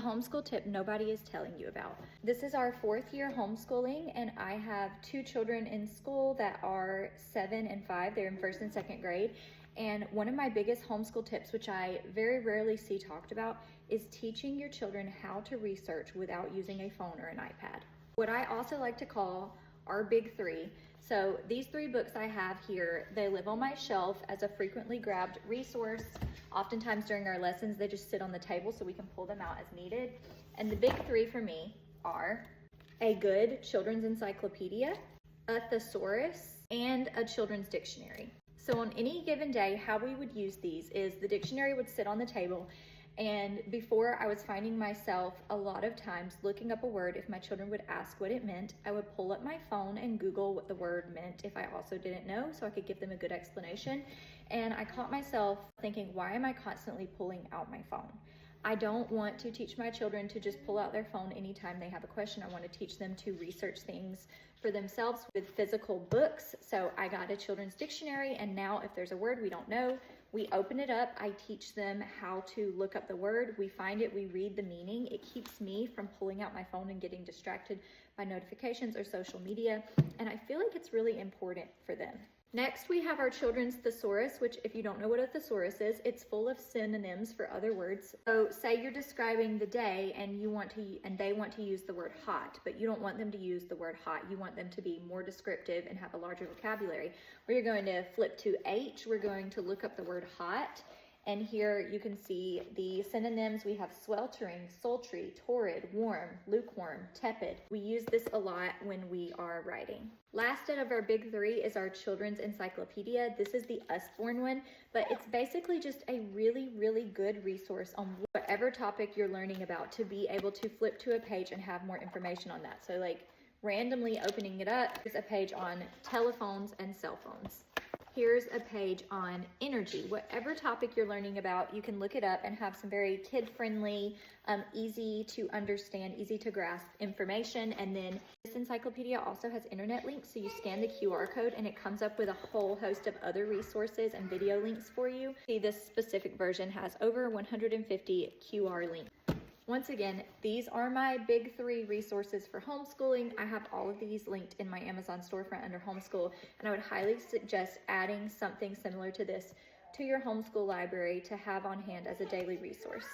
homeschool tip nobody is telling you about. This is our 4th year homeschooling, and I have 2 children in school that are 7 and 5. They're in 1st and 2nd grade. And one of my biggest homeschool tips, which I very rarely see talked about, is teaching your children how to research without using a phone or an iPad. What I also like to call our big 3. So these 3 books I have here, they live on my shelf as a frequently grabbed resource. Oftentimes during our lessons, they just sit on the table so we can pull them out as needed. And the big 3 for me are a good children's encyclopedia, a thesaurus, and a children's dictionary. So on any given day, how we would use these is the dictionary would sit on the table, and before I was finding myself a lot of times looking up a word. If my children would ask what it meant, I would pull up my phone and Google what the word meant if I also didn't know, so I could give them a good explanation. And I caught myself thinking, why am I constantly pulling out my phone? I don't want to teach my children to just pull out their phone anytime they have a question. I want to teach them to research things for themselves with physical books. So I got a children's dictionary, and now if there's a word we don't know, we open it up. I teach them how to look up the word. We find it, we read the meaning. It keeps me from pulling out my phone and getting distracted by notifications or social media. And I feel like it's really important for them. Next, we have our children's thesaurus, which if you don't know what a thesaurus is, it's full of synonyms for other words. So say you're describing the day and they want to use the word hot, but you don't want them to use the word hot. You want them to be more descriptive and have a larger vocabulary. We're going to flip to H. We're going to look up the word hot. And here you can see the synonyms. We have sweltering, sultry, torrid, warm, lukewarm, tepid. We use this a lot when we are writing. Last out of our big 3 is our children's encyclopedia. This is the Usborne one, but it's basically just a really, really good resource on whatever topic you're learning about to be able to flip to a page and have more information on that. So like randomly opening it up, there's a page on telephones and cell phones. Here's a page on energy. Whatever topic you're learning about, you can look it up and have some very kid-friendly, easy to understand, easy to grasp information. And then this encyclopedia also has internet links. So you scan the QR code and it comes up with a whole host of other resources and video links for you. See, this specific version has over 150 QR links. Once again, these are my big 3 resources for homeschooling. I have all of these linked in my Amazon storefront under homeschool, and I would highly suggest adding something similar to this to your homeschool library to have on hand as a daily resource.